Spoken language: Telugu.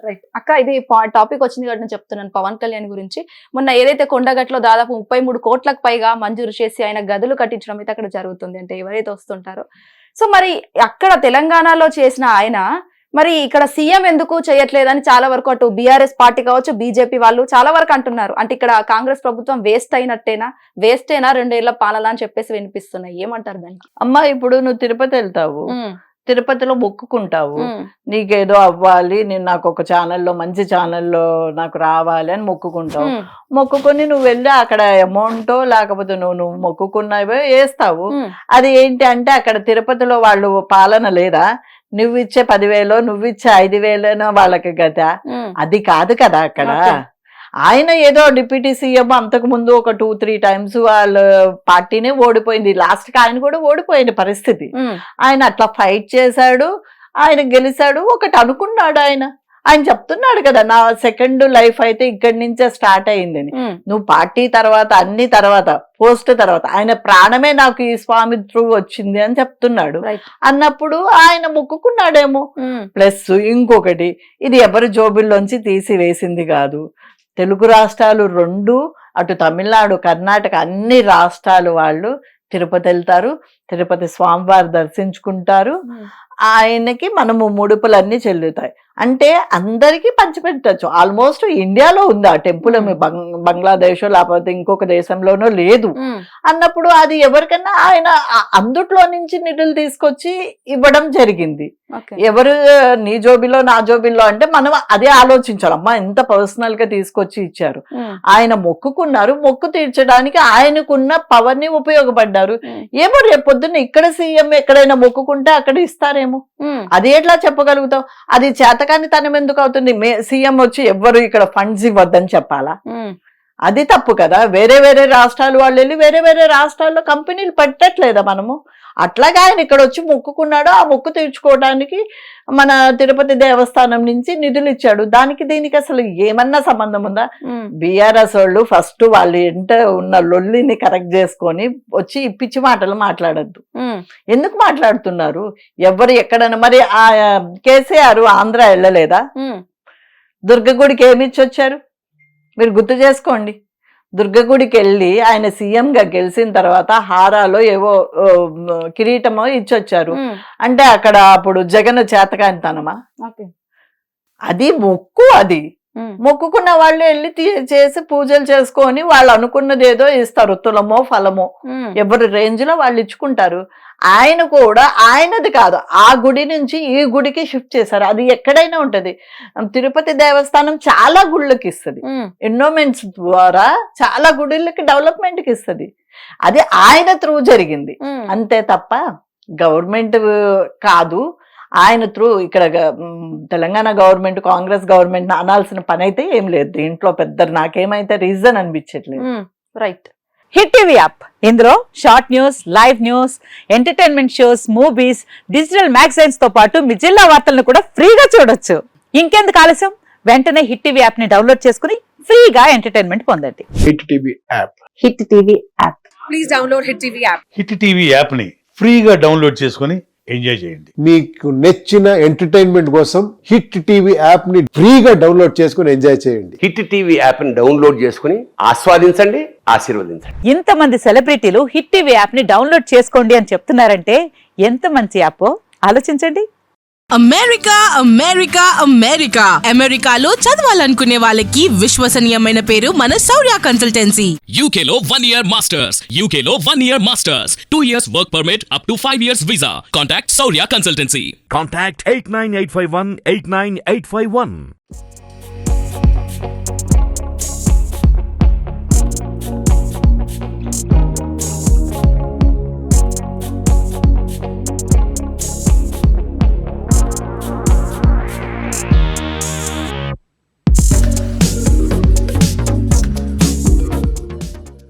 రైట్ అక్క, ఇది టాపిక్ వచ్చింది కాబట్టి నేను చెప్తున్నాను. పవన్ కళ్యాణ్ గురించి మొన్న ఏదైతే కొండగట్లో దాదాపు 33 కోట్లకు పైగా మంజూరు చేసి ఆయన గదులు కట్టించడం అయితే అక్కడ జరుగుతుంది, అంటే ఎవరైతే వస్తుంటారో. సో మరి అక్కడ తెలంగాణలో చేసిన ఆయన మరి ఇక్కడ సీఎం ఎందుకు చేయట్లేదని చాలా వరకు అటు బీఆర్ఎస్ పార్టీ కావచ్చు, బీజేపీ వాళ్ళు చాలా వరకు అంటున్నారు. అంటే ఇక్కడ కాంగ్రెస్ ప్రభుత్వం వేస్టేనా 2 ఏళ్ల పాలన అని చెప్పేసి వినిపిస్తున్నాయి. ఏమంటారు దానికి? అమ్మా, ఇప్పుడు నువ్వు తిరుపతి వెళ్తావు, తిరుపతిలో మొక్కుకుంటావు, నీకేదో అవ్వాలి, నేను నాకు ఒక ఛానల్లో మంచి ఛానల్లో నాకు రావాలి అని మొక్కుకుంటావు. మొక్కుకొని నువ్వు వెళ్ళి అక్కడ అమౌంటో లేకపోతే నువ్వు మొక్కుకున్నావో వేస్తావు. అది ఏంటి అంటే అక్కడ తిరుపతిలో వాళ్ళు పాలన లేదా? నువ్విచ్చే 10,000 నువ్విచ్చే 5,000 వాళ్ళకి గత అది కాదు కదా అక్కడ. ఆయన ఏదో డిప్యూటీ సీఎం అంతకు ముందు ఒక 2-3 టైమ్స్ వాళ్ళ పార్టీనే ఓడిపోయింది. లాస్ట్ కి ఆయన కూడా ఓడిపోయిన పరిస్థితి. ఆయన అట్లా ఫైట్ చేశాడు, ఆయన గెలిచాడు. ఒకటి అనుకున్నాడు ఆయన చెప్తున్నాడు కదా, నా సెకండ్ లైఫ్ అయితే ఇక్కడి నుంచే స్టార్ట్ అయిందని. నువ్వు పార్టీ తర్వాత అన్ని తర్వాత పోస్ట్ తర్వాత ఆయన ప్రాణమే నాకు ఈ స్వామి త్రూ వచ్చింది అని చెప్తున్నాడు. అన్నప్పుడు ఆయన మొక్కుకున్నాడేమో. ప్లస్ ఇంకొకటి, ఇది ఎవరి జోబుల్లోంచి తీసివేసింది కాదు. తెలుగు రాష్ట్రాలు 2, అటు తమిళనాడు, కర్ణాటక అన్ని రాష్ట్రాలు వాళ్ళు తిరుపతి వెళ్తారు, తిరుపతి స్వామివారు దర్శించుకుంటారు. ఆయనకి మనము ముడుపులన్నీ చెల్లుతాయి. అంటే అందరికీ పంచిపెట్టచ్చు. ఆల్మోస్ట్ ఇండియాలో ఉంది ఆ టెంపుల్, బంగ్లాదేశ్ లేకపోతే ఇంకొక దేశంలోనో లేదు. అన్నప్పుడు అది ఎవరికైనా ఆయన అందుట్లో నుంచి నిధులు తీసుకొచ్చి ఇవ్వడం జరిగింది. ఎవరు నీ జోబిలో నా జోబిలో అంటే మనం అదే ఆలోచించాలి. అమ్మా, ఎంత పర్సనల్ గా తీసుకొచ్చి ఇచ్చారు. ఆయన మొక్కుకున్నారు, మొక్కు తీర్చడానికి ఆయనకున్న పవర్ ని ఉపయోగపడ్డారు. ఏమో రేపు పొద్దున్న ఇక్కడ సీఎం ఎక్కడైనా మొక్కుకుంటే అక్కడ ఇస్తారేమో. అది ఎట్లా చెప్పగలుగుతాం? అది చేతకాని తనం ఎందుకు అవుతుంది? సీఎం వచ్చి ఎవ్వరు ఇక్కడ ఫండ్స్ ఇవ్వద్దని చెప్పాలా? అది తప్పు కదా. వేరే వేరే రాష్ట్రాలు వాళ్ళు వెళ్ళి వేరే వేరే రాష్ట్రాల్లో కంపెనీలు పెట్టట్లేదా మనము? అట్లాగా ఆయన ఇక్కడ వచ్చి మొక్కుకున్నాడు, ఆ మొక్కు తీర్చుకోవడానికి మన తిరుపతి దేవస్థానం నుంచి నిధులు ఇచ్చాడు. దానికి దీనికి అసలు ఏమన్నా సంబంధం ఉందా? బీఆర్ఎస్ వాళ్ళు ఫస్ట్ వాళ్ళు ఎంత ఉన్న లొల్లిని కరెక్ట్ చేసుకొని వచ్చి పిచ్చి మాటలు మాట్లాడద్దు. ఎందుకు మాట్లాడుతున్నారు? ఎవరు ఎక్కడైనా మరి ఆ కేసీఆర్ ఆంధ్ర వెళ్ళలేదా? దుర్గగుడికి ఏమి ఇచ్చొచ్చారు మీరు గుర్తు చేసుకోండి. దుర్గగుడికి వెళ్ళి ఆయన సీఎం గా గెలిచిన తర్వాత హారాలో ఏవో కిరీటమో ఇచ్చొచ్చారు. అంటే అక్కడ అప్పుడు జగన్ చేతకానితనమా? అది మొక్కు. అది మొక్కుకున్న వాళ్ళు వెళ్ళి చేసి పూజలు చేసుకొని వాళ్ళు అనుకున్నది ఏదో ఇస్తారు, తులమో ఫలమో ఎవరి రేంజ్ లో వాళ్ళు ఇచ్చుకుంటారు. ఆయన కూడా ఆయనది కాదు, ఆ గుడి నుంచి ఈ గుడికి షిఫ్ట్ చేశారు. అది ఎక్కడైనా ఉంటది. తిరుపతి దేవస్థానం చాలా గుళ్ళకి ఇస్తుంది, ఎన్నోమెంట్స్ ద్వారా చాలా గుడిలకి డెవలప్మెంట్ కి ఇస్తుంది. అది ఆయన త్రూ జరిగింది అంతే తప్ప గవర్నమెంట్ కాదు. ఆయన త్రూ ఇక్కడ తెలంగాణ గవర్నమెంట్, కాంగ్రెస్ గవర్నమెంట్ అనాల్సిన పని అయితే ఏం లేదు దీంట్లో. పెద్ద నాకేమైతే రీజన్ అనిపించట్లేదు. రైట్. హిట్ టీవీ యాప్, ఇందులో short news, live news, entertainment shows, movies, digital magazines తో పాటు మీ జిల్లా వార్తలను కూడా ఫ్రీగా చూడొచ్చు. ఇంకెందుకు ఆలస్యం, వెంటనే హిట్ టీవీ యాప్ ని డౌన్లోడ్ చేసుకుని ఫ్రీగా ఎంటర్టైన్మెంట్ పొందండి. Hit TV app. Hit TV app. Please download hit TV app. Hit TV app ని ఫ్రీగా డౌన్లోడ్ చేసుకుని ఎంజాయ్ చేయండి. మీకు నచ్చిన ఎంటర్టైన్మెంట్ కోసం హిట్ టీవీ యాప్ ని ఫ్రీగా డౌన్లోడ్ చేసుకుని ఎంజాయ్ చేయండి. హిట్ టీవీ యాప్ ని డౌన్లోడ్ చేసుకుని ఆస్వాదించండి, ఆశీర్వదించండి. ఇంతమంది సెలబ్రిటీలు హిట్ టీవీ యాప్ ని డౌన్లోడ్ చేసుకోండి అని చెప్తున్నారంటే ఎంత మంచి యాప్ ఆలోచించండి. అమెరికా అమెరికా అమెరికా అమెరికాలో చదవాలనుకునే వాళ్ళకి విశ్వసనీయమైన పేరు మన శౌర్య కన్సల్టెన్సీ. UK లో 1 year masters, UK లో 1 year masters, 2 years work permit up to 5 years visa. Contact Shaurya Consultancy. Contact 89851 89851.